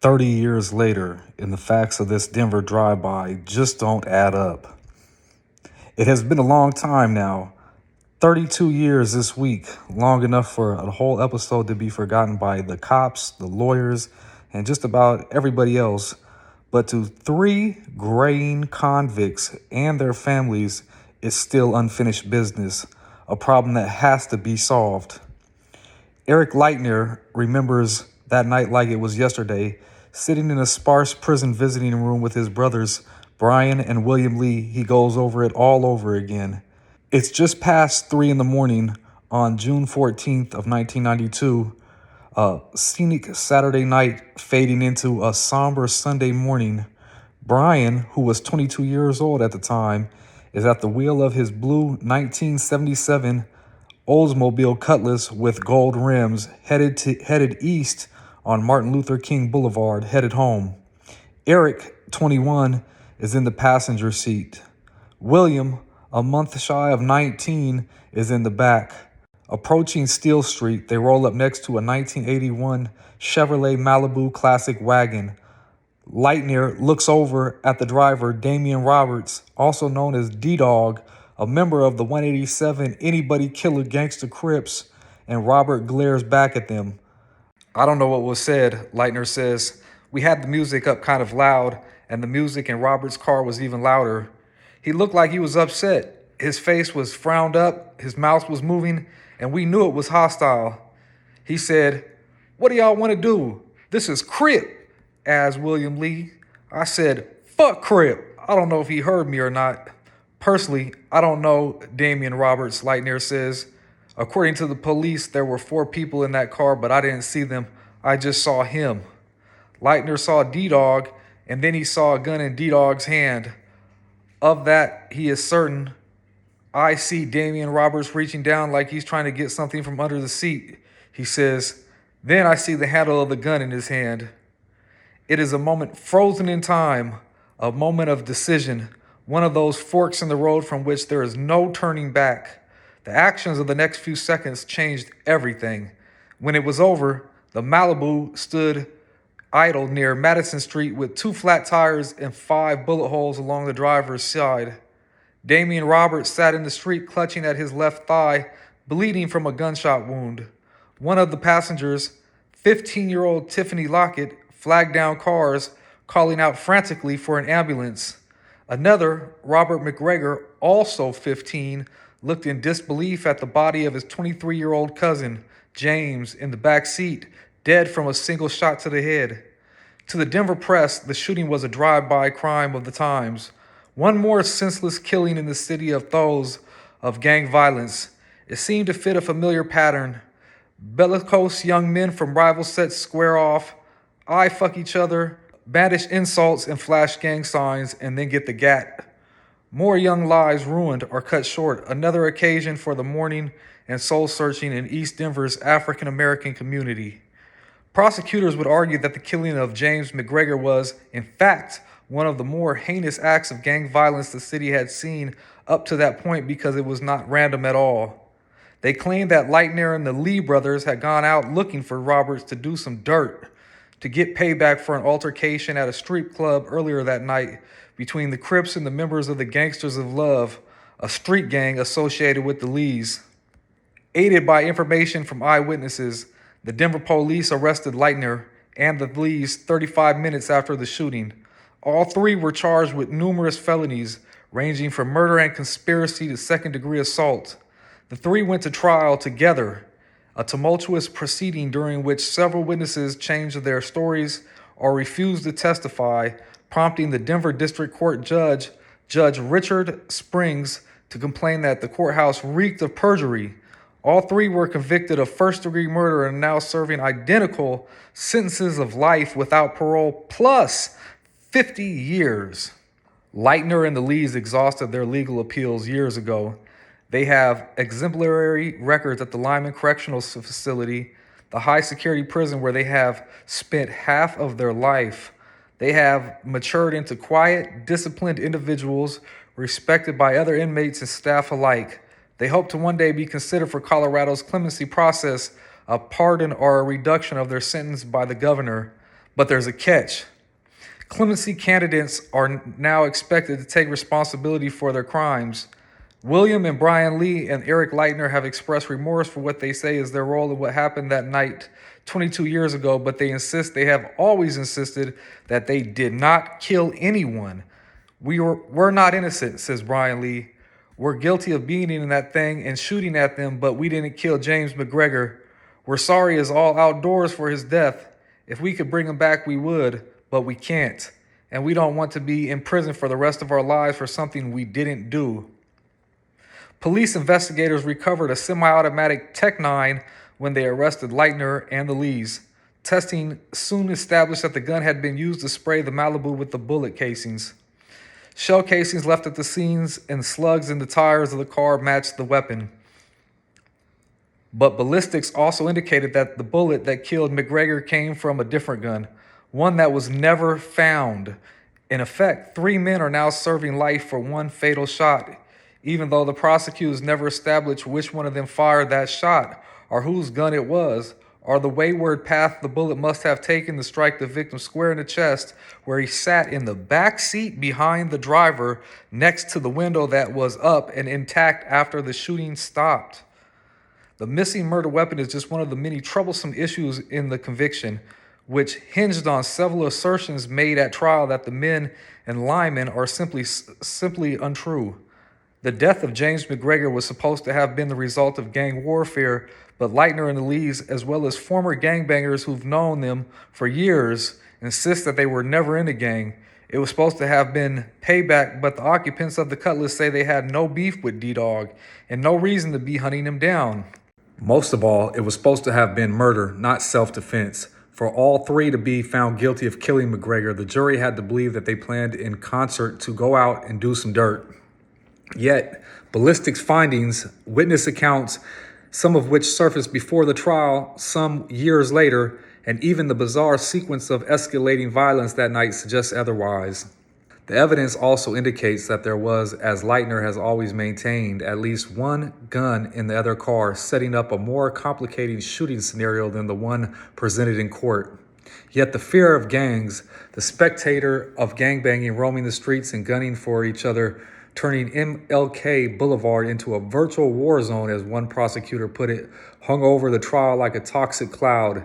30 years later, and the facts of this Denver drive-by just don't add up. It has been a long time now, 32 years this week, long enough for a whole episode to be forgotten by the cops, the lawyers, and just about everybody else. But to three graying convicts and their families, it's still unfinished business, a problem that has to be solved. Eric Leitner remembers that night like it was yesterday, sitting in a sparse prison visiting room with his brothers, Brian and William Lee. He goes over it all over again. It's just past 3 in the morning on June 14th of 1992, a scenic Saturday night fading into a somber Sunday morning. Brian, who was 22 years old at the time, is at the wheel of his blue 1977 Oldsmobile Cutlass with gold rims, headed east on Martin Luther King Boulevard, headed home. Eric, 21, is in the passenger seat. William, a month shy of 19, is in the back. Approaching Steel Street, they roll up next to a 1981 Chevrolet Malibu Classic wagon. Leitner looks over at the driver, Damian Roberts, also known as D-Dog, a member of the 187 Anybody Killer Gangster Crips, and Robert glares back at them. "I don't know what was said," Leitner says. "We had the music up kind of loud, and the music in Robert's car was even louder. He looked like he was upset. His face was frowned up, his mouth was moving, and we knew it was hostile. He said, 'What do y'all want to do? This is Crip,' as William Lee. I said, 'Fuck Crip.' I don't know if he heard me or not. Personally, I don't know," Damian Roberts, Leitner says. "According to the police, there were 4 people in that car, but I didn't see them. I just saw him." Leitner saw D-Dog, and then he saw a gun in D-Dog's hand. Of that, he is certain. "I see Damian Roberts reaching down like he's trying to get something from under the seat," he says. "Then I see the handle of the gun in his hand." It is a moment frozen in time, a moment of decision, one of those forks in the road from which there is no turning back. The actions of the next few seconds changed everything. When it was over, the Malibu stood idle near Madison Street with 2 flat tires and 5 bullet holes along the driver's side. Damian Roberts sat in the street clutching at his left thigh, bleeding from a gunshot wound. One of the passengers, 15-year-old Tiffany Lockett, flagged down cars, calling out frantically for an ambulance. Another, Robert McGregor, also 15, looked in disbelief at the body of his 23-year-old cousin, James, in the back seat, dead from a single shot to the head. To the Denver press, the shooting was a drive-by crime of the times. One more senseless killing in the city of throes of gang violence. It seemed to fit a familiar pattern. Bellicose young men from rival sets square off, eye fuck each other, bandish insults and flash gang signs, and then get the gat. More young lives ruined or cut short, another occasion for the mourning and soul-searching in East Denver's African-American community. Prosecutors would argue that the killing of James McGregor was, in fact, one of the more heinous acts of gang violence the city had seen up to that point because it was not random at all. They claimed that Leitner and the Lee brothers had gone out looking for Roberts to do some dirt, to get payback for an altercation at a strip club earlier that night between the Crips and the members of the Gangsters of Love, a street gang associated with the Lees. Aided by information from eyewitnesses, the Denver police arrested Leitner and the Lees 35 minutes after the shooting. All 3 were charged with numerous felonies, ranging from murder and conspiracy to second-degree assault. The 3 went to trial together, a tumultuous proceeding during which several witnesses changed their stories or refused to testify, prompting the Denver District Court Judge Richard Springs, to complain that the courthouse reeked of perjury. All 3 were convicted of first-degree murder and now serving identical sentences of life without parole plus 50 years. Leitner and the Lees exhausted their legal appeals years ago. They have exemplary records at the Lyman Correctional Facility, the high-security prison where they have spent half of their life. They have matured into quiet, disciplined individuals respected by other inmates and staff alike. They hope to one day be considered for Colorado's clemency process, a pardon or a reduction of their sentence by the governor. But there's a catch. Clemency candidates are now expected to take responsibility for their crimes. William and Brian Lee and Eric Leitner have expressed remorse for what they say is their role in what happened that night 22 years ago, but they have always insisted that they did not kill anyone. We're not innocent, says Brian Lee. We're guilty of being in that thing and shooting at them, but we didn't kill James McGregor. We're sorry as all outdoors for his death. If we could bring him back, we would, but we can't. And we don't want to be in prison for the rest of our lives for something we didn't do. Police investigators recovered a semi-automatic Tech-9 when they arrested Leitner and the Lees. Testing soon established that the gun had been used to spray the Malibu with the bullet casings. Shell casings left at the scenes and slugs in the tires of the car matched the weapon. But ballistics also indicated that the bullet that killed McGregor came from a different gun, one that was never found. In effect, 3 men are now serving life for one fatal shot, even though the prosecutors never established which one of them fired that shot or whose gun it was, or the wayward path the bullet must have taken to strike the victim square in the chest, where he sat in the back seat behind the driver next to the window that was up and intact after the shooting stopped. The missing murder weapon is just one of the many troublesome issues in the conviction, which hinged on several assertions made at trial that the men and linemen are simply untrue. The death of James McGregor was supposed to have been the result of gang warfare, but Leitner and the Lees, as well as former gangbangers who've known them for years, insist that they were never in a gang. It was supposed to have been payback, but the occupants of the Cutlass say they had no beef with D-Dog and no reason to be hunting him down. Most of all, it was supposed to have been murder, not self-defense. For all three to be found guilty of killing McGregor, the jury had to believe that they planned in concert to go out and do some dirt. Yet, ballistics findings, witness accounts, some of which surfaced before the trial, some years later, and even the bizarre sequence of escalating violence that night suggests otherwise. The evidence also indicates that there was, as Leitner has always maintained, at least one gun in the other car, setting up a more complicated shooting scenario than the one presented in court. Yet the fear of gangs, the spectator of gangbanging roaming the streets and gunning for each other, turning MLK Boulevard into a virtual war zone, as one prosecutor put it, hung over the trial like a toxic cloud.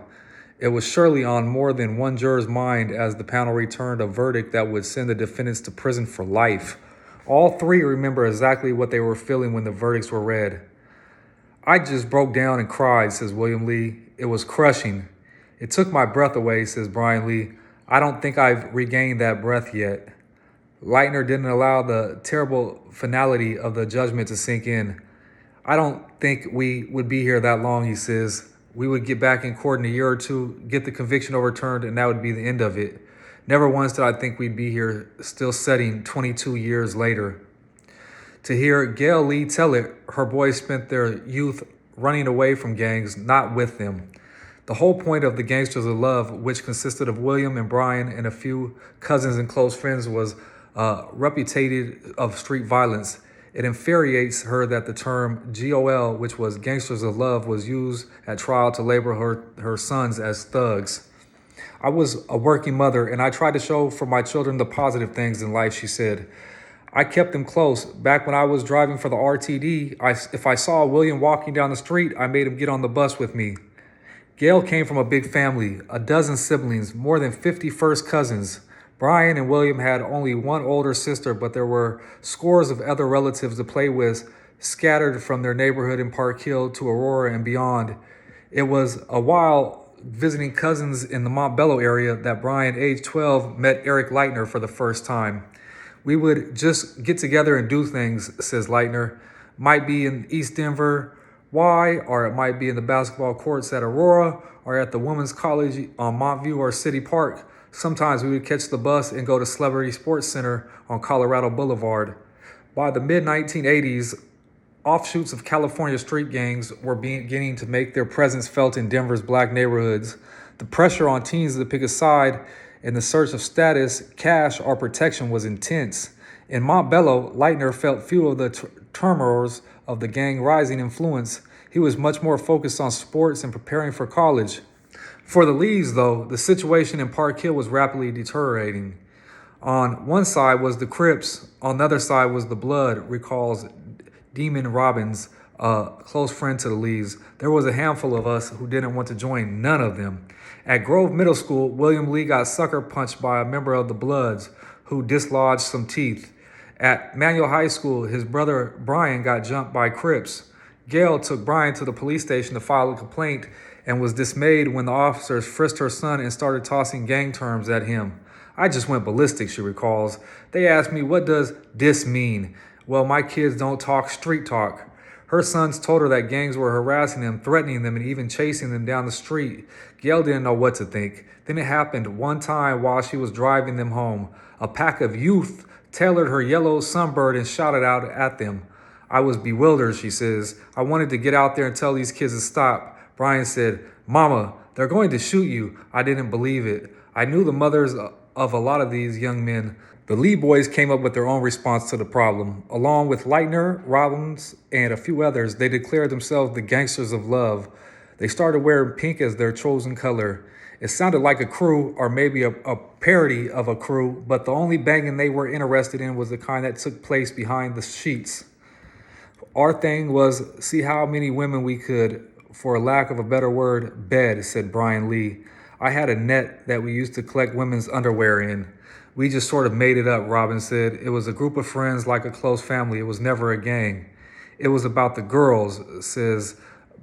It was surely on more than one juror's mind as the panel returned a verdict that would send the defendants to prison for life. All three remember exactly what they were feeling when the verdicts were read. I just broke down and cried, says William Lee. It was crushing. It took my breath away, says Brian Lee. I don't think I've regained that breath yet. Leitner didn't allow the terrible finality of the judgment to sink in. I don't think we would be here that long, he says. We would get back in court in a year or two, get the conviction overturned, and that would be the end of it. Never once did I think we'd be here still sitting 22 years later. To hear G.O.L Lee tell it, her boys spent their youth running away from gangs, not with them. The whole point of the Gangsters of Love, which consisted of William and Brian and a few cousins and close friends, was reputed of street violence. It infuriates her that the term G.O.L, which was Gangsters of Love, was used at trial to label her sons as thugs. I was a working mother, and I tried to show for my children the positive things in life, she said. I kept them close. Back when I was driving for the RTD, if I saw William walking down the street, I made him get on the bus with me. G.O.L came from a big family, a dozen siblings, more than 50 first cousins. Brian and William had only one older sister, but there were scores of other relatives to play with, scattered from their neighborhood in Park Hill to Aurora and beyond. It was a while visiting cousins in the Montbello area that Brian, age 12, met Eric Leitner for the first time. We would just get together and do things, says Leitner. Might be in East Denver, Y, or it might be in the basketball courts at Aurora, or at the Women's College on Montview or City Park. Sometimes we would catch the bus and go to Celebrity Sports Center on Colorado Boulevard. By the mid-1980s, offshoots of California street gangs were beginning to make their presence felt in Denver's black neighborhoods. The pressure on teens to pick a side in the search of status, cash, or protection was intense. In Montbello, Leitner felt few of the turmoils of the gang rising influence. He was much more focused on sports and preparing for college. For the Lees, though, the situation in Park Hill was rapidly deteriorating. On one side was the Crips, on the other side was the Blood, recalls Demon Robbins, a close friend to the Lees. There was a handful of us who didn't want to join none of them. At Grove Middle School, William Lee got sucker punched by a member of the Bloods who dislodged some teeth. At Manual High School, his brother Brian got jumped by Crips. G.O.L took Brian to the police station to file a complaint and was dismayed when the officers frisked her son and started tossing gang terms at him. I just went ballistic, she recalls. They asked me, what does this mean? Well, my kids don't talk street talk. Her sons told her that gangs were harassing them, threatening them, and even chasing them down the street. G.O.L didn't know what to think. Then it happened one time while she was driving them home. A pack of youth tailored her yellow Sunbird and shouted out at them. I was bewildered, she says. I wanted to get out there and tell these kids to stop. Brian said, Mama, they're going to shoot you. I didn't believe it. I knew the mothers of a lot of these young men. The Lee boys came up with their own response to the problem. Along with Lightner, Robbins, and a few others, they declared themselves the Gangsters of Love. They started wearing pink as their chosen color. It sounded like a crew, or maybe a parody of a crew, but the only banging they were interested in was the kind that took place behind the sheets. Our thing was see how many women we could, for lack of a better word, bed, said Brian Lee. I had a net that we used to collect women's underwear in. We just sort of made it up, Robin said. It was a group of friends like a close family. It was never a gang. It was about the girls, says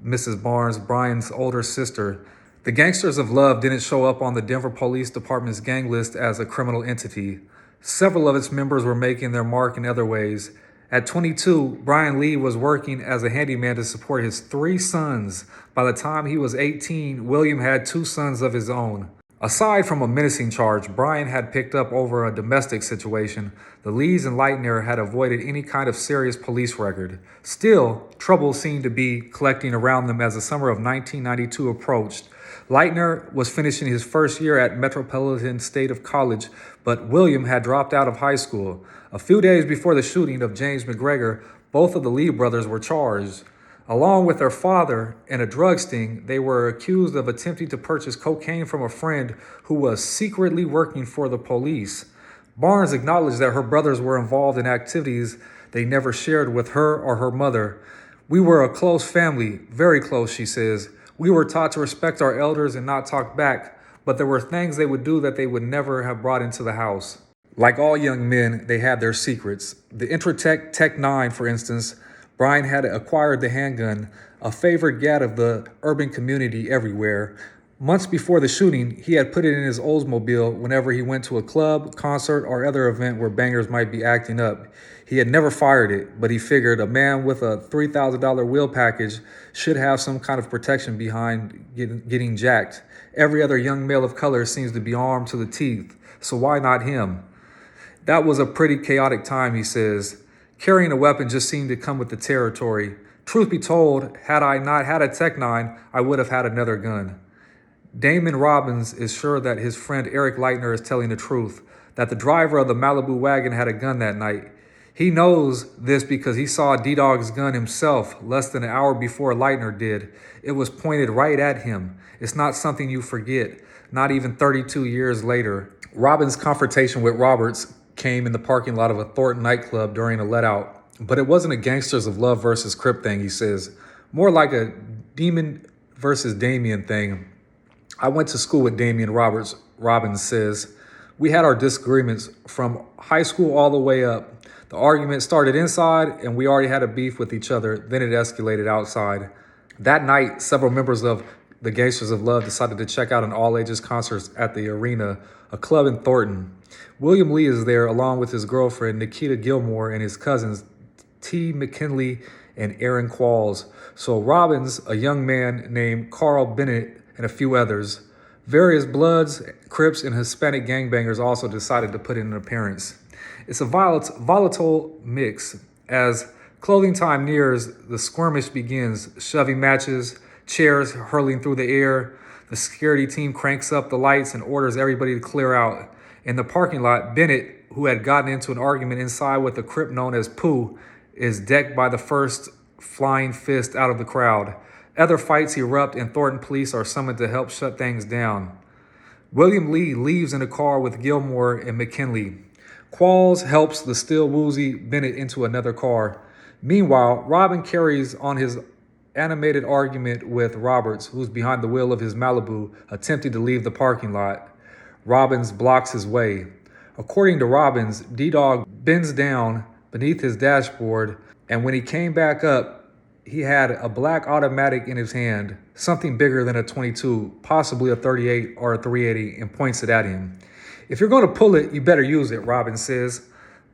Mrs. Barnes, Brian's older sister. The Gangsters of Love didn't show up on the Denver Police Department's gang list as a criminal entity. Several of its members were making their mark in other ways. At 22, Brian Lee was working as a handyman to support his 3 sons. By the time he was 18, William had 2 sons of his own. Aside from a menacing charge Brian had picked up over a domestic situation, the Lees and Lightner had avoided any kind of serious police record. Still, trouble seemed to be collecting around them as the summer of 1992 approached. Lightner was finishing his first year at Metropolitan State College, but William had dropped out of high school. A few days before the shooting of James McGregor, both of the Lee brothers were charged. Along with their father in a drug sting, they were accused of attempting to purchase cocaine from a friend who was secretly working for the police. Barnes acknowledged that her brothers were involved in activities they never shared with her or her mother. We were a close family, very close, she says. We were taught to respect our elders and not talk back, but there were things they would do that they would never have brought into the house. Like all young men, they had their secrets. The Intratec Tech 9, for instance, Brian had acquired the handgun, a favorite gat of the urban community everywhere. Months before the shooting, he had put it in his Oldsmobile whenever he went to a club, concert, or other event where bangers might be acting up. He had never fired it, but he figured a man with a $3,000 wheel package should have some kind of protection behind getting jacked. Every other young male of color seems to be armed to the teeth, so why not him? That was a pretty chaotic time, he says. Carrying a weapon just seemed to come with the territory. Truth be told, had I not had a Tech 9, I would have had another gun. Damon Robbins is sure that his friend Eric Lightner is telling the truth, that the driver of the Malibu wagon had a gun that night. He knows this because he saw D-Dog's gun himself less than an hour before Lightner did. It was pointed right at him. It's not something you forget, not even 32 years later. Robbins' confrontation with Roberts came in the parking lot of a Thornton nightclub during a let-out. But it wasn't a Gangsters of Love versus Crip thing, he says. More like a Demon versus Damien thing. I went to school with Damian Roberts, Robbins says. We had our disagreements from high school all the way up. The argument started inside, and we already had a beef with each other. Then it escalated outside. That night, several members of the Gangsters of Love decided to check out an all-ages concert at the Arena, a club in Thornton. William Lee is there along with his girlfriend, Nikita Gilmore, and his cousins, T. McKinley and Aaron Qualls. So Robbins, a young man named Carl Bennett, and a few others. Various Bloods, Crips, and Hispanic gangbangers also decided to put in an appearance. It's a volatile mix. As clothing time nears, the skirmish begins, shoving matches, chairs hurling through the air. The security team cranks up the lights and orders everybody to clear out. In the parking lot, Bennett, who had gotten into an argument inside with a Crip known as Pooh, is decked by the first flying fist out of the crowd. Other fights erupt and Thornton police are summoned to help shut things down. William Lee leaves in a car with Gilmore and McKinley. Qualls helps the still woozy Bennett into another car. Meanwhile, Robin carries on his animated argument with Roberts, who's behind the wheel of his Malibu, attempting to leave the parking lot. Robbins blocks his way. According to Robbins, D-Dog bends down beneath his dashboard, and when he came back up, he had a black automatic in his hand, something bigger than a 22, possibly a 38 or a 380, and points it at him. If you're going to pull it, you better use it, Robbins says.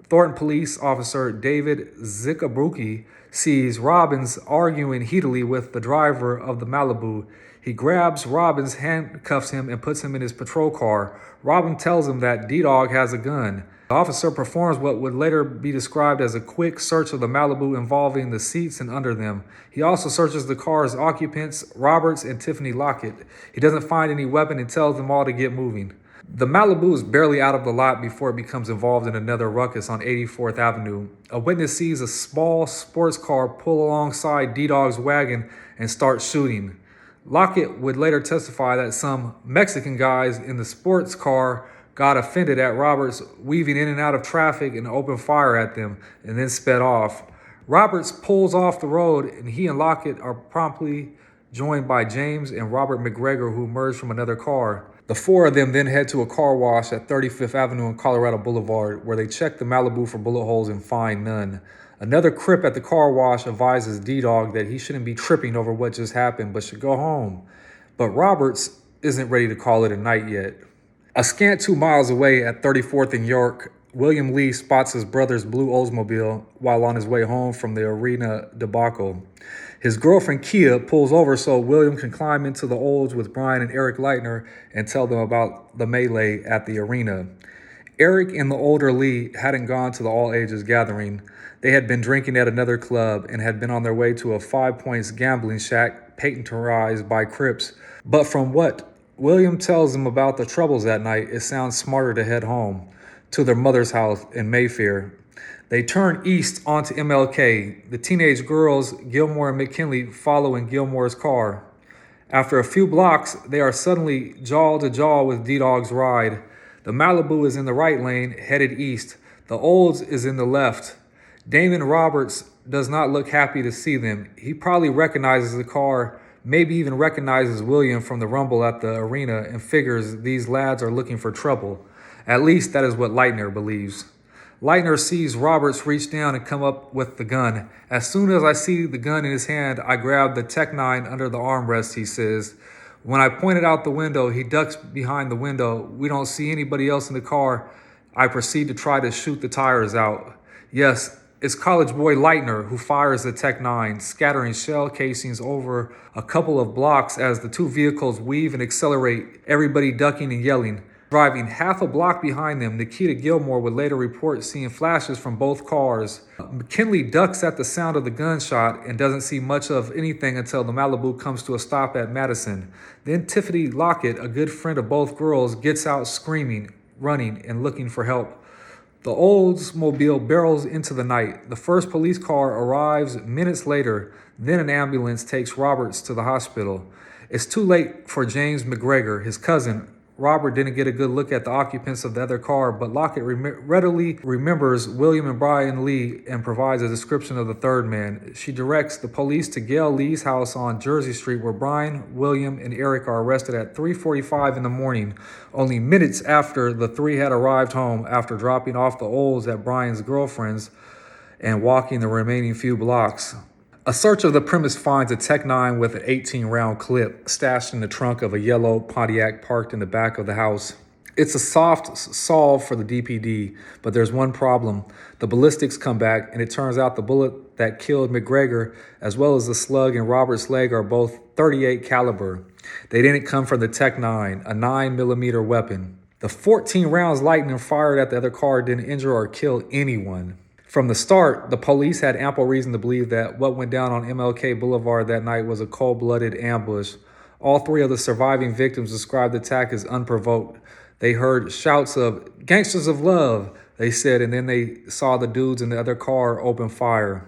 Thornton police officer David Zicabrucki sees Robbins arguing heatedly with the driver of the Malibu. He grabs Robbins, handcuffs him, and puts him in his patrol car. Robin tells him that D-Dog has a gun. The officer performs what would later be described as a quick search of the Malibu involving the seats and under them. He also searches the car's occupants, Roberts and Tiffany Lockett. He doesn't find any weapon and tells them all to get moving. The Malibu is barely out of the lot before it becomes involved in another ruckus on 84th Avenue. A witness sees a small sports car pull alongside D-Dog's wagon and start shooting. Lockett would later testify that some Mexican guys in the sports car got offended at Roberts weaving in and out of traffic and opened fire at them and then sped off. Roberts pulls off the road and he and Lockett are promptly joined by James and Robert McGregor, who emerge from another car. The four of them then head to a car wash at 35th Avenue and Colorado Boulevard, where they check the Malibu for bullet holes and find none. Another crip at the car wash advises D-Dog that he shouldn't be tripping over what just happened, but should go home. But Roberts isn't ready to call it a night yet. A scant 2 miles away at 34th and York, William Lee spots his brother's blue Oldsmobile while on his way home from the arena debacle. His girlfriend Kia pulls over so William can climb into the Olds with Brian and Eric Leitner and tell them about the melee at the arena. Eric and the older Lee hadn't gone to the all-ages gathering. They had been drinking at another club and had been on their way to a 5 Points gambling shack patronized by Crips. But from what William tells them about the troubles that night, it sounds smarter to head home to their mother's house in Mayfair. They turn east onto MLK. The teenage girls, Gilmore and McKinley, follow in Gilmore's car. After a few blocks, they are suddenly jaw to jaw with D-Dog's ride. The Malibu is in the right lane, headed east. The Olds is in the left. Damon Roberts does not look happy to see them. He probably recognizes the car, maybe even recognizes William from the rumble at the arena, and figures these lads are looking for trouble. At least that is what Leitner believes. Leitner sees Roberts reach down and come up with the gun. As soon as I see the gun in his hand, I grab the Tech-9 under the armrest, he says. When I pointed out the window, he ducks behind the window. We don't see anybody else in the car. I proceed to try to shoot the tires out. Yes, it's college boy Leitner who fires the Tech-9, scattering shell casings over a couple of blocks as the two vehicles weave and accelerate, everybody ducking and yelling. Driving half a block behind them, Nikita Gilmore would later report seeing flashes from both cars. McKinley ducks at the sound of the gunshot and doesn't see much of anything until the Malibu comes to a stop at Madison. Then Tiffany Lockett, a good friend of both girls, gets out screaming, running, and looking for help. The Oldsmobile barrels into the night. The first police car arrives minutes later. Then an ambulance takes Roberts to the hospital. It's too late for James McGregor, his cousin. Robert didn't get a good look at the occupants of the other car, but Lockett readily remembers William and Brian Lee and provides a description of the third man. She directs the police to G.O.L Lee's house on Jersey Street, where Brian, William, and Eric are arrested at 3:45 in the morning, only minutes after the three had arrived home after dropping off the Olds at Brian's girlfriend's and walking the remaining few blocks. A search of the premise finds a Tech-9 with an 18-round clip stashed in the trunk of a yellow Pontiac parked in the back of the house. It's a soft solve for the DPD, but there's one problem. The ballistics come back, and it turns out the bullet that killed McGregor, as well as the slug in Robert's leg, are both .38 caliber. They didn't come from the Tech-9, a 9mm weapon. The 14 rounds Leitner fired at the other car didn't injure or kill anyone. From the start, the police had ample reason to believe that what went down on MLK Boulevard that night was a cold-blooded ambush. All three of the surviving victims described the attack as unprovoked. They heard shouts of "gangsters of love," they said, and then they saw the dudes in the other car open fire.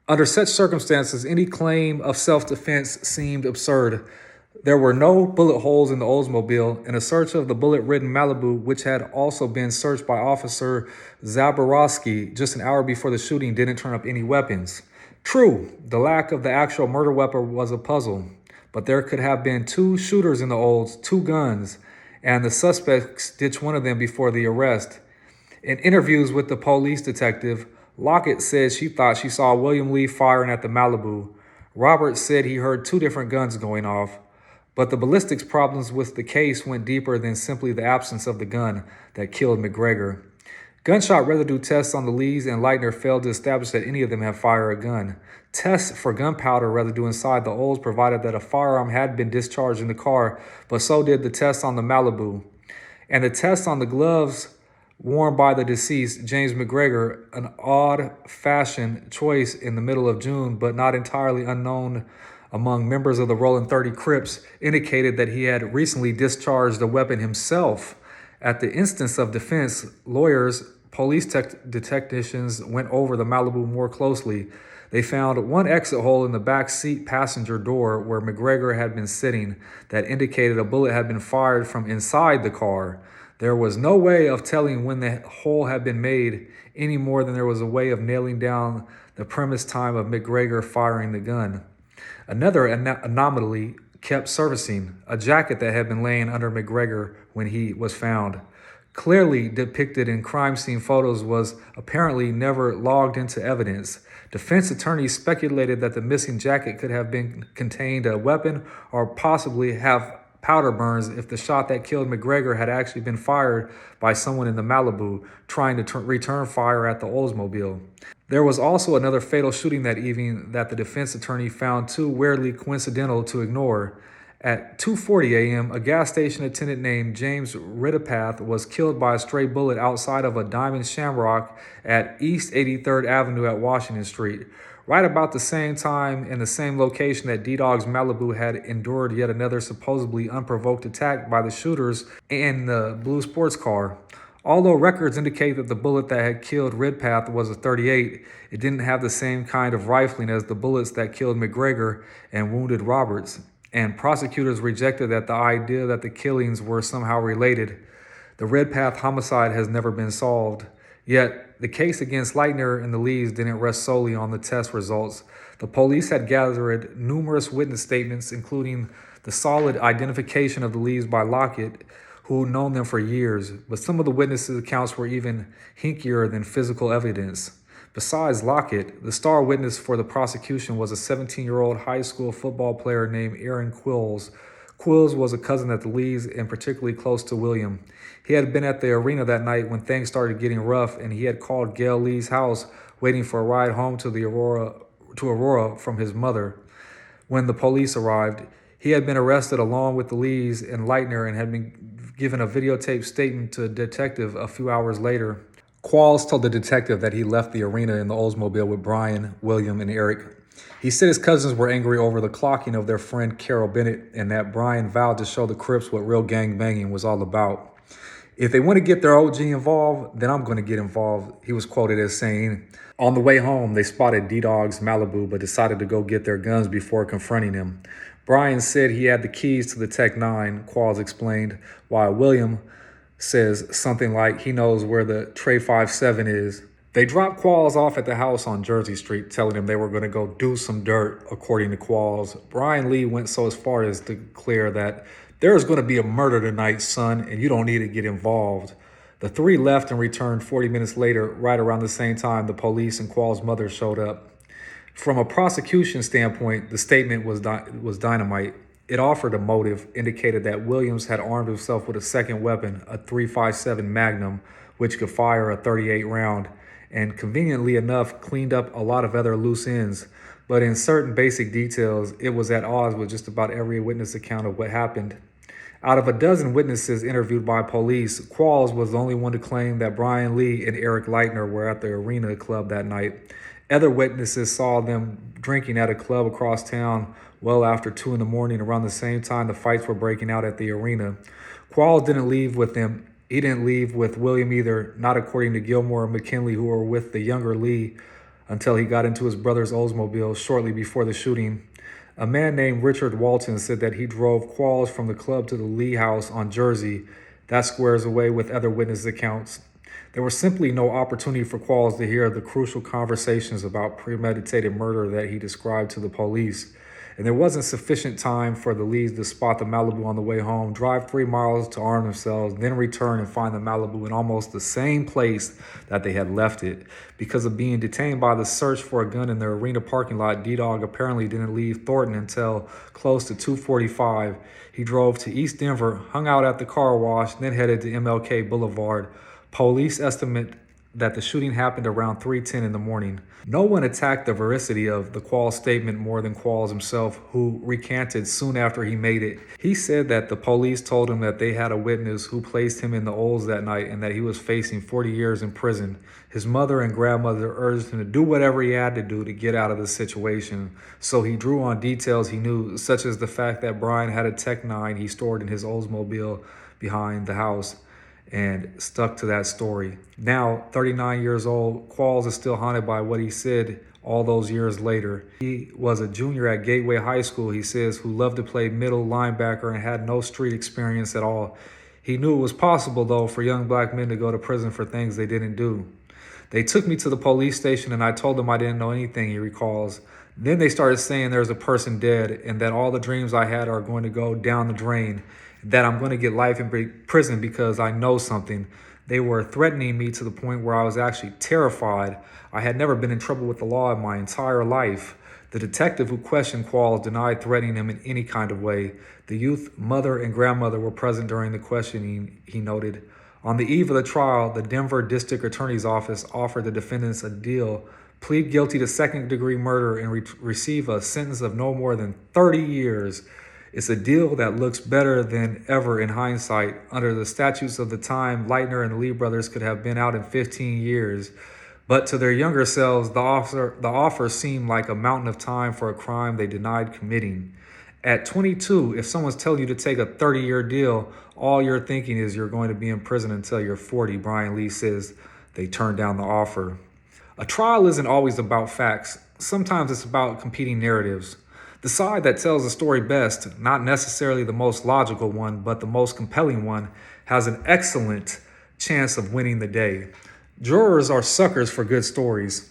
Under such circumstances, any claim of self-defense seemed absurd. There were no bullet holes in the Oldsmobile, and a search of the bullet-ridden Malibu, which had also been searched by Officer Zaborowski just an hour before the shooting, didn't turn up any weapons. True, the lack of the actual murder weapon was a puzzle, but there could have been two shooters in the Olds, two guns, and the suspects ditched one of them before the arrest. In interviews with the police detective, Lockett said she thought she saw William Lee firing at the Malibu. Roberts said he heard two different guns going off. But the ballistics problems with the case went deeper than simply the absence of the gun that killed McGregor. Gunshot residue tests on the Lees and Leitner failed to establish that any of them had fired a gun. Tests for gunpowder residue inside the Olds provided that a firearm had been discharged in the car, but so did the test on the Malibu. And the test on the gloves worn by the deceased, James McGregor, an odd-fashioned choice in the middle of June, but not entirely unknown among members of the Rollin' 30 Crips, indicated that he had recently discharged a weapon himself. At the instance of defense lawyers, police detectives went over the Malibu more closely. They found one exit hole in the back seat passenger door where McGregor had been sitting that indicated a bullet had been fired from inside the car. There was no way of telling when the hole had been made any more than there was a way of nailing down the premise time of McGregor firing the gun. Another anomaly kept surfacing, a jacket that had been laying under McGregor when he was found. Clearly depicted in crime scene photos, was apparently never logged into evidence. Defense attorneys speculated that the missing jacket could have contained a weapon or possibly have powder burns if the shot that killed McGregor had actually been fired by someone in the Malibu trying to return fire at the Oldsmobile. There was also another fatal shooting that evening that the defense attorney found too weirdly coincidental to ignore. At 2:40 a.m., a gas station attendant named James Riddipath was killed by a stray bullet outside of a Diamond Shamrock at East 83rd Avenue at Washington Street. Right about the same time, in the same location that D-Dog's Malibu had endured yet another supposedly unprovoked attack by the shooters in the blue sports car. Although records indicate that the bullet that had killed Ridpath was a .38, it didn't have the same kind of rifling as the bullets that killed McGregor and wounded Roberts, and prosecutors rejected the idea that the killings were somehow related. The Ridpath homicide has never been solved. Yet, the case against Leitner and the Lees didn't rest solely on the test results. The police had gathered numerous witness statements, including the solid identification of the Lees by Lockett, who had known them for years, but some of the witnesses' accounts were even hinkier than physical evidence. Besides Lockett, the star witness for the prosecution was a 17-year-old high school football player named Aaron Quills. Quills was a cousin at the Lees and particularly close to William. He had been at the arena that night when things started getting rough, and he had called G.O.L. Lee's house waiting for a ride home to Aurora from his mother. When the police arrived, he had been arrested along with the Lees and Leitner and had been given a videotaped statement to a detective a few hours later. Qualls told the detective that he left the arena in the Oldsmobile with Brian, William, and Eric. He said his cousins were angry over the clocking of their friend Carol Bennett and that Brian vowed to show the Crips what real gang banging was all about. "If they want to get their OG involved, then I'm going to get involved," he was quoted as saying. On the way home, they spotted D-Dog's Malibu but decided to go get their guns before confronting him. Brian said he had the keys to the Tech 9, Qualls explained, while William says something like he knows where the Trey 57 is. They dropped Qualls off at the house on Jersey Street, telling him they were going to go do some dirt, according to Qualls. Brian Lee went so far as to declare that there's going to be a murder tonight, son, and you don't need to get involved. The three left and returned 40 minutes later, right around the same time the police and Qualls' mother showed up. From a prosecution standpoint, the statement was dynamite. It offered a motive, indicated that Williams had armed himself with a second weapon, a .357 Magnum, which could fire a .38 round, and conveniently enough cleaned up a lot of other loose ends. But in certain basic details, it was at odds with just about every witness account of what happened. Out of a dozen witnesses interviewed by police, Qualls was the only one to claim that Brian Lee and Eric Leitner were at the Arena Club that night. Other witnesses saw them drinking at a club across town well after 2 in the morning, around the same time the fights were breaking out at the arena. Qualls didn't leave with them. He didn't leave with William either, not according to Gilmore and McKinley, who were with the younger Lee until he got into his brother's Oldsmobile shortly before the shooting. A man named Richard Walton said that he drove Qualls from the club to the Lee house on Jersey. That squares away with other witness accounts. There was simply no opportunity for Qualls to hear the crucial conversations about premeditated murder that he described to the police. And there wasn't sufficient time for the Lees to spot the Malibu on the way home, drive 3 miles to arm themselves, then return and find the Malibu in almost the same place that they had left it. Because of being detained by the search for a gun in the arena parking lot, D-Dog apparently didn't leave Thornton until close to 2:45. He drove to East Denver, hung out at the car wash, then headed to MLK Boulevard. Police estimate that the shooting happened around 3:10 in the morning. No one attacked the veracity of the Qualls statement more than Qualls himself, who recanted soon after he made it. He said that the police told him that they had a witness who placed him in the Olds that night and that he was facing 40 years in prison. His mother and grandmother urged him to do whatever he had to do to get out of the situation, so he drew on details he knew, such as the fact that Brian had a Tech 9 he stored in his Oldsmobile behind the house, and stuck to that story. Now, 39 years old, Qualls is still haunted by what he said all those years later. He was a junior at Gateway High School, he says, who loved to play middle linebacker and had no street experience at all. He knew it was possible, though, for young black men to go to prison for things they didn't do. They took me to the police station and I told them I didn't know anything, he recalls. Then they started saying there's a person dead and that all the dreams I had are going to go down the drain, that I'm going to get life in prison because I know something. They were threatening me to the point where I was actually terrified. I had never been in trouble with the law in my entire life. The detective who questioned Qualls denied threatening him in any kind of way. The youth's mother and grandmother were present during the questioning, he noted. On the eve of the trial, the Denver District Attorney's Office offered the defendants a deal: plead guilty to second-degree murder and receive a sentence of no more than 30 years. It's a deal that looks better than ever in hindsight. Under the statutes of the time, Leitner and the Lee brothers could have been out in 15 years. But to their younger selves, the offer seemed like a mountain of time for a crime they denied committing. At 22, if someone's telling you to take a 30-year deal, all you're thinking is you're going to be in prison until you're 40, Brian Lee says. They turned down the offer. A trial isn't always about facts. Sometimes it's about competing narratives. The side that tells the story best, not necessarily the most logical one, but the most compelling one, has an excellent chance of winning the day. Jurors are suckers for good stories.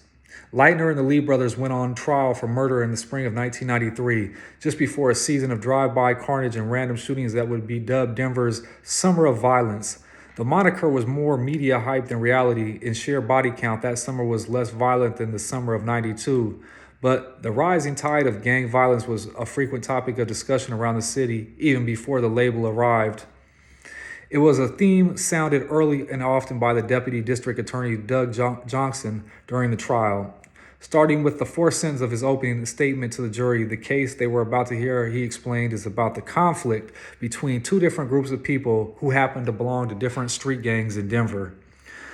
Leitner and the Lee brothers went on trial for murder in the spring of 1993, just before a season of drive-by carnage and random shootings that would be dubbed Denver's Summer of Violence. The moniker was more media hype than reality. In sheer body count, that summer was less violent than the summer of '92. But the rising tide of gang violence was a frequent topic of discussion around the city, even before the label arrived. It was a theme sounded early and often by the Deputy District Attorney Doug Johnson during the trial. Starting with the fourth sentence of his opening statement to the jury, the case they were about to hear, he explained, is about the conflict between two different groups of people who happen to belong to different street gangs in Denver.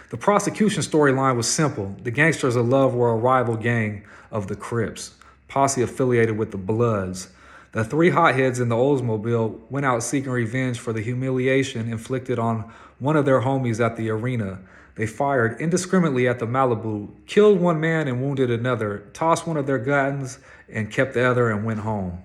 The prosecution storyline was simple. The Gangsters of Love were a rival gang of the Crips, posse affiliated with the Bloods. The three hotheads in the Oldsmobile went out seeking revenge for the humiliation inflicted on one of their homies at the arena. They fired indiscriminately at the Malibu, killed one man and wounded another, tossed one of their guns and kept the other and went home.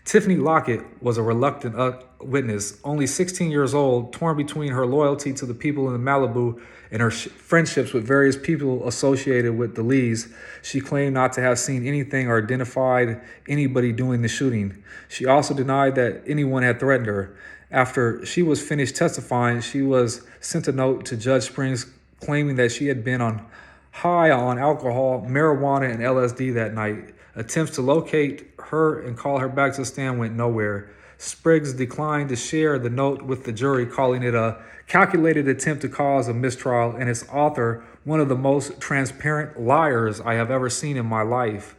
Tiffany Lockett was a reluctant witness, only 16 years old, torn between her loyalty to the people in the Malibu and her friendships with various people associated with the Lees. She claimed not to have seen anything or identified anybody doing the shooting. She also denied that anyone had threatened her. After she was finished testifying, she was sent a note to Judge Springs claiming that she had been high on alcohol, marijuana, and LSD that night. Attempts to locate her and call her back to the stand went nowhere. Spriggs declined to share the note with the jury, calling it a calculated attempt to cause a mistrial, and its author one of the most transparent liars I have ever seen in my life.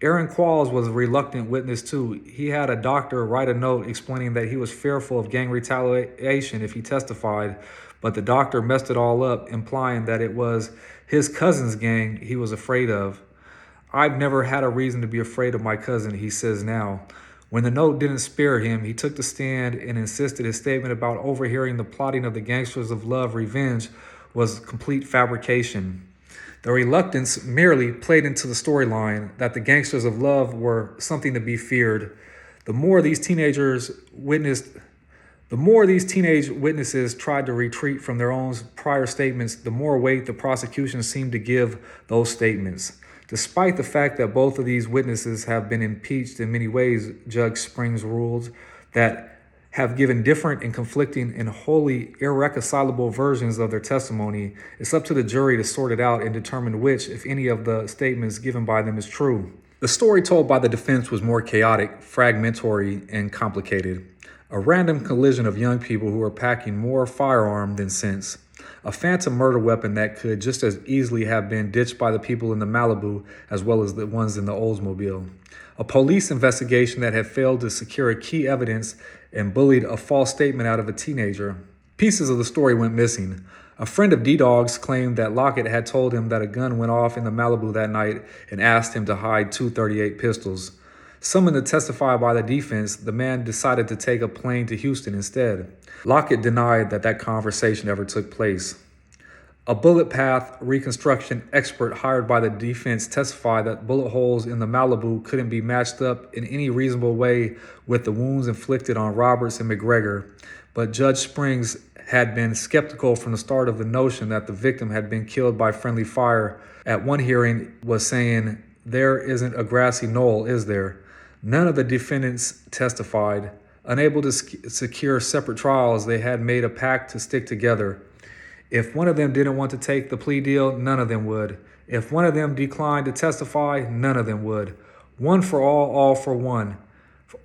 Aaron Qualls was a reluctant witness too. He had a doctor write a note explaining that he was fearful of gang retaliation if he testified, but the doctor messed it all up, implying that it was his cousin's gang he was afraid of. I've never had a reason to be afraid of my cousin, he says now. When the note didn't spare him, he took the stand and insisted his statement about overhearing the plotting of the Gangsters of Love revenge was complete fabrication. The reluctance merely played into the storyline that the gangsters of love were something to be feared. The more these teenagers witnessed The more these teenage witnesses tried to retreat from their own prior statements, the more weight the prosecution seemed to give those statements. Despite the fact that both of these witnesses have been impeached in many ways, Judge Springs ruled that have given different and conflicting and wholly irreconcilable versions of their testimony. It's up to the jury to sort it out and determine which, if any, of the statements given by them is true. The story told by the defense was more chaotic, fragmentary, and complicated. A random collision of young people who were packing more firearm than sense. A phantom murder weapon that could just as easily have been ditched by the people in the Malibu as well as the ones in the Oldsmobile. A police investigation that had failed to secure key evidence and bullied a false statement out of a teenager. Pieces of the story went missing. A friend of D-Dog's claimed that Lockett had told him that a gun went off in the Malibu that night and asked him to hide 238 pistols. Summoned to testify by the defense, the man decided to take a plane to Houston instead. Lockett denied that conversation ever took place. A bullet path reconstruction expert hired by the defense testified that bullet holes in the Malibu couldn't be matched up in any reasonable way with the wounds inflicted on Roberts and McGregor, but Judge Springs had been skeptical from the start of the notion that the victim had been killed by friendly fire. At one hearing was saying, "There isn't a grassy knoll, is there?" None of the defendants testified. Unable to secure separate trials, they had made a pact to stick together. If one of them didn't want to take the plea deal, none of them would. If one of them declined to testify, none of them would. One for all for one.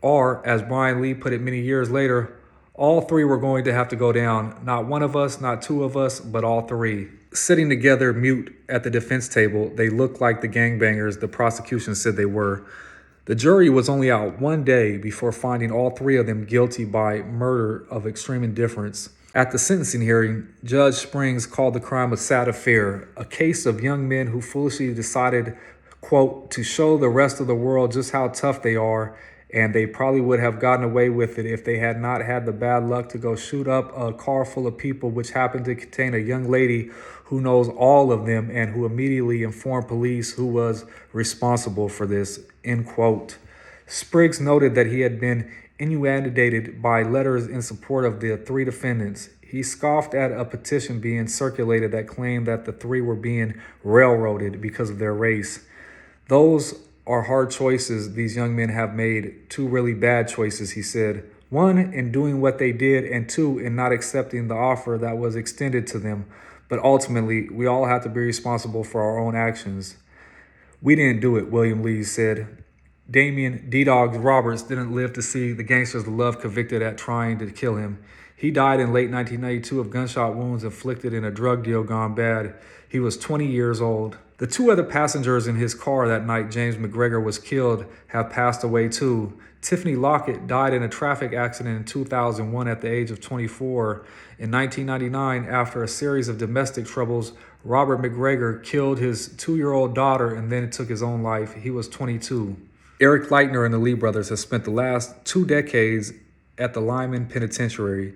Or, as Brian Lee put it many years later, all three were going to have to go down. Not one of us, not two of us, but all three. Sitting together mute at the defense table, they looked like the gangbangers the prosecution said they were. The jury was only out one day before finding all three of them guilty by murder of extreme indifference. At the sentencing hearing, Judge Springs called the crime a sad affair, a case of young men who foolishly decided, quote, to show the rest of the world just how tough they are, and they probably would have gotten away with it if they had not had the bad luck to go shoot up a car full of people which happened to contain a young lady who knows all of them and who immediately informed police who was responsible for this, end quote. Spriggs noted that he had been inundated by letters in support of the three defendants. He scoffed at a petition being circulated that claimed that the three were being railroaded because of their race. Those are hard choices these young men have made, two really bad choices, he said. One, in doing what they did, and two, in not accepting the offer that was extended to them. But ultimately, we all have to be responsible for our own actions. We didn't do it, William Lee said. Damian D-Dog Roberts didn't live to see the gangsters of love convicted at trying to kill him. He died in late 1992 of gunshot wounds inflicted in a drug deal gone bad. He was 20 years old. The two other passengers in his car that night James McGregor was killed have passed away too. Tiffany Lockett died in a traffic accident in 2001 at the age of 24. In 1999, after a series of domestic troubles, Robert McGregor killed his 2-year-old daughter and then took his own life. He was 22. Eric Leitner and the Lee brothers have spent the last 2 decades at the Lyman Penitentiary.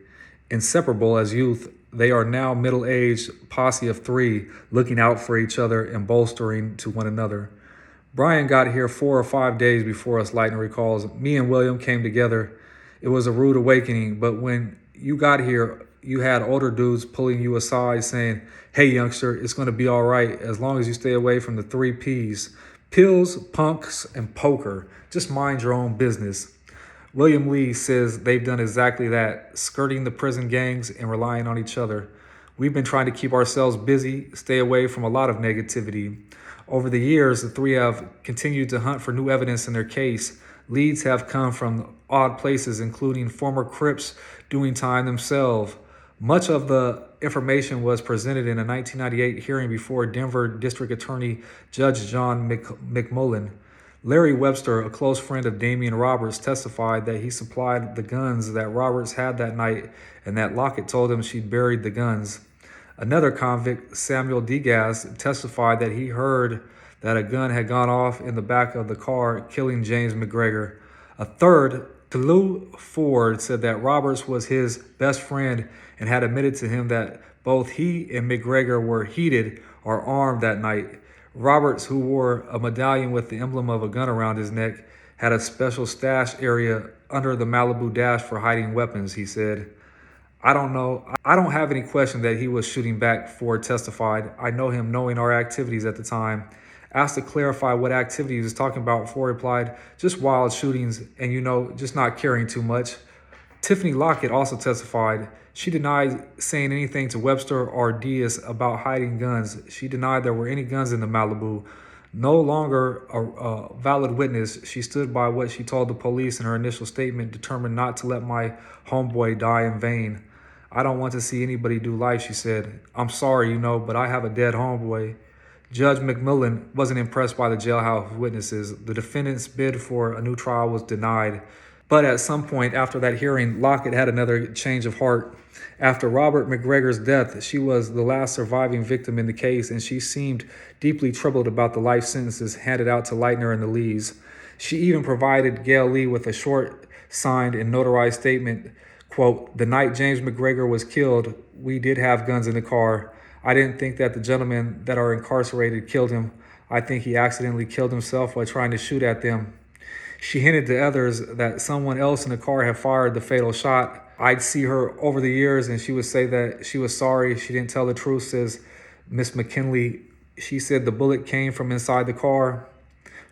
Inseparable as youth, they are now middle-aged posse of 3 looking out for each other and bolstering to one another. Brian got here 4 or 5 days before us, Leitner recalls. Me and William came together. It was a rude awakening, but when you got here, you had older dudes pulling you aside saying, "Hey, youngster, it's going to be all right as long as you stay away from the 3 Ps. Pills, punks, and poker. Just mind your own business." William Lee says they've done exactly that, skirting the prison gangs and relying on each other. We've been trying to keep ourselves busy, stay away from a lot of negativity. Over the years, the 3 have continued to hunt for new evidence in their case. Leads have come from odd places, including former Crips doing time themselves. Much of the information was presented in a 1998 hearing before Denver District Attorney Judge John McMullen. Larry Webster, a close friend of Damian Roberts, testified that he supplied the guns that Roberts had that night and that Lockett told him she'd buried the guns. Another convict, Samuel Degas, testified that he heard that a gun had gone off in the back of the car, killing James McGregor. A third, Tulu Ford, said that Roberts was his best friend and had admitted to him that Both he and McGregor were heated or armed that night. Roberts, who wore a medallion with the emblem of a gun around his neck, had a special stash area under the Malibu dash for hiding weapons, he said. I don't know. I don't have any question that he was shooting back, Ford testified. I know him knowing our activities at the time. Asked to clarify what activity he was talking about, Ford replied, just wild shootings and, just not caring too much. Tiffany Lockett also testified. She denied saying anything to Webster or Diaz about hiding guns. She denied there were any guns in the Malibu. No longer a valid witness, she stood by what she told the police in her initial statement, determined not to let my homeboy die in vain. I don't want to see anybody do life, she said. I'm sorry, but I have a dead homeboy. Judge McMillan wasn't impressed by the jailhouse witnesses. The defendant's bid for a new trial was denied. But at some point after that hearing, Lockett had another change of heart. After Robert McGregor's death, she was the last surviving victim in the case, and she seemed deeply troubled about the life sentences handed out to Leitner and the Lees. She even provided G.O.L Lee with a short, signed and notarized statement, quote, the night James McGregor was killed, we did have guns in the car. I didn't think that the gentlemen that are incarcerated killed him. I think he accidentally killed himself by trying to shoot at them. She hinted to others that someone else in the car had fired the fatal shot. I'd see her over the years and she would say that she was sorry. She didn't tell the truth, says Miss McKinley. She said the bullet came from inside the car.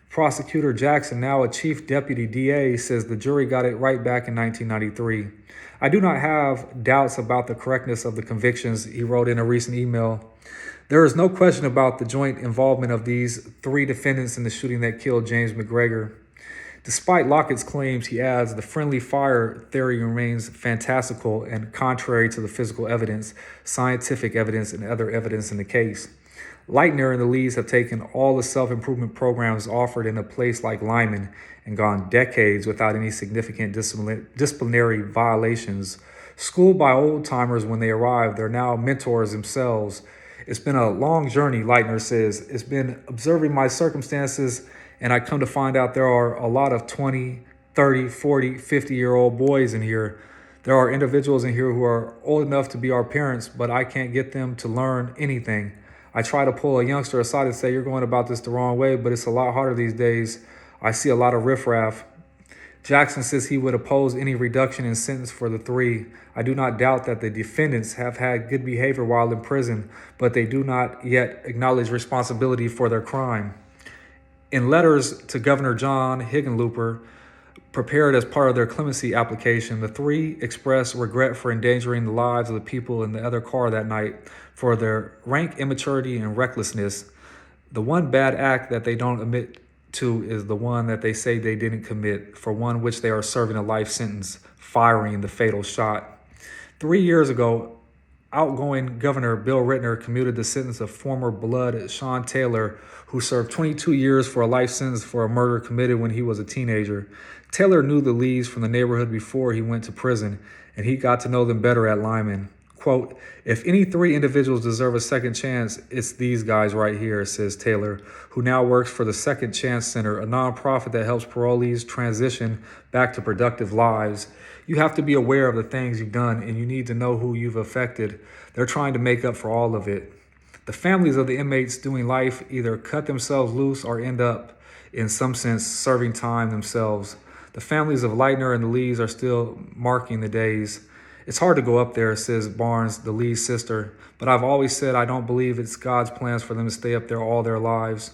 Prosecutor Jackson, now a chief deputy DA, says the jury got it right back in 1993. I do not have doubts about the correctness of the convictions, he wrote in a recent email. There is no question about the joint involvement of these three defendants in the shooting that killed James McGregor. Despite Lockett's claims, he adds, the friendly fire theory remains fantastical and contrary to the physical evidence, scientific evidence, and other evidence in the case. Leitner and the Lees have taken all the self-improvement programs offered in a place like Lyman and gone decades without any significant disciplinary violations. Schooled by old-timers when they arrive, they're now mentors themselves. It's been a long journey, Leitner says. It's been observing my circumstances, and I come to find out there are a lot of 20, 30, 40, 50-year-old boys in here. There are individuals in here who are old enough to be our parents, but I can't get them to learn anything. I try to pull a youngster aside and say, you're going about this the wrong way, but it's a lot harder these days. I see a lot of riffraff. Jackson says he would oppose any reduction in sentence for the three. I do not doubt that the defendants have had good behavior while in prison, but they do not yet acknowledge responsibility for their crime. In letters to Governor John Hickenlooper, prepared as part of their clemency application, the three expressed regret for endangering the lives of the people in the other car that night, for their rank immaturity and recklessness. The one bad act that they don't admit to is the one that they say they didn't commit, for one which they are serving a life sentence, firing the fatal shot. 3 years ago, outgoing Governor Bill Rittner commuted the sentence of former blood Sean Taylor, who served 22 years for a life sentence for a murder committed when he was a teenager. Taylor knew the Lees from the neighborhood before he went to prison, and he got to know them better at Lyman. Quote, if any three individuals deserve a second chance, it's these guys right here, says Taylor, who now works for the Second Chance Center, a nonprofit that helps parolees transition back to productive lives. You have to be aware of the things you've done, and you need to know who you've affected. They're trying to make up for all of it. The families of the inmates doing life either cut themselves loose or end up, in some sense, serving time themselves. The families of Leitner and the Lees are still marking the days. It's hard to go up there, says Barnes, the Lee's sister, but I've always said I don't believe it's God's plans for them to stay up there all their lives.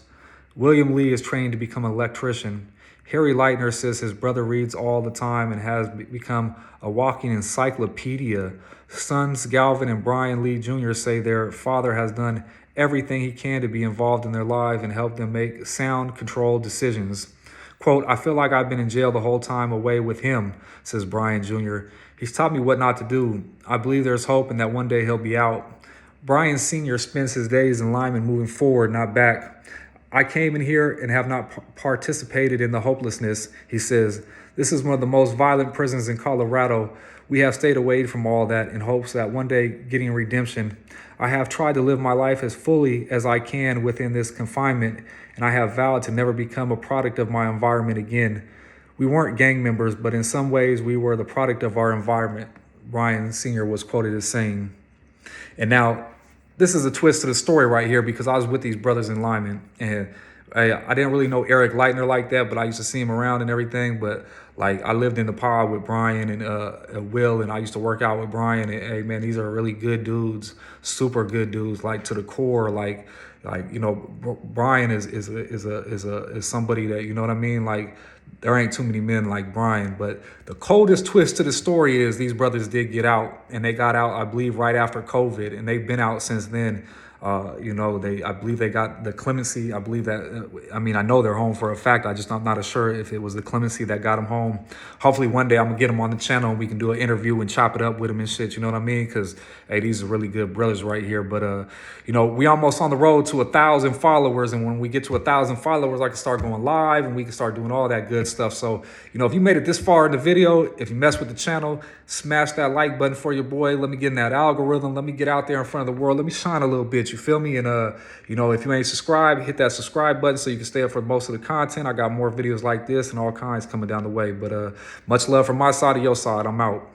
William Lee is trained to become an electrician. Harry Leitner says his brother reads all the time and has become a walking encyclopedia. Sons Galvin and Brian Lee Jr. say their father has done everything he can to be involved in their lives and help them make sound, controlled decisions. Quote, I feel like I've been in jail the whole time away with him, says Brian Jr. He's taught me what not to do. I believe there's hope and that one day he'll be out. Brian Sr. spends his days in Lyman moving forward, not back. I came in here and have not participated in the hopelessness, he says. This is one of the most violent prisons in Colorado. We have stayed away from all that in hopes that one day getting redemption. I have tried to live my life as fully as I can within this confinement, and I have vowed to never become a product of my environment again. We weren't gang members, but in some ways we were the product of our environment, Brian Sr. was quoted as saying. And now this is a twist to the story right here, because I was with these brothers in Lyman, and I didn't really know Eric Leitner like that, but I used to see him around and everything. But like, I lived in the pod with Brian and Will, and I used to work out with Brian. And hey, man, these are really good dudes, super good dudes, like to the core. Like you know, Brian is somebody that, you know what I mean. Like, there ain't too many men like Brian. But the coldest twist to the story is these brothers did get out, and they got out, I believe, right after COVID, and they've been out since then. You know, I believe they got the clemency. I believe that, I mean, I know they're home for a fact. I'm not sure if it was the clemency that got them home. Hopefully one day I'm gonna get them on the channel and we can do an interview and chop it up with them and shit. You know what I mean? Because, hey, these are really good brothers right here. But, you know, we almost on the road to 1,000 followers. And when we get to 1,000 followers, I can start going live and we can start doing all that good stuff. So, you know, if you made it this far in the video, if you mess with the channel, smash that like button for your boy. Let me get in that algorithm. Let me get out there in front of the world. Let me shine a little bit. You feel me? And, you know, if you ain't subscribed, hit that subscribe button so you can stay up for most of the content. I got more videos like this and all kinds coming down the way. But much love from my side to your side. I'm out.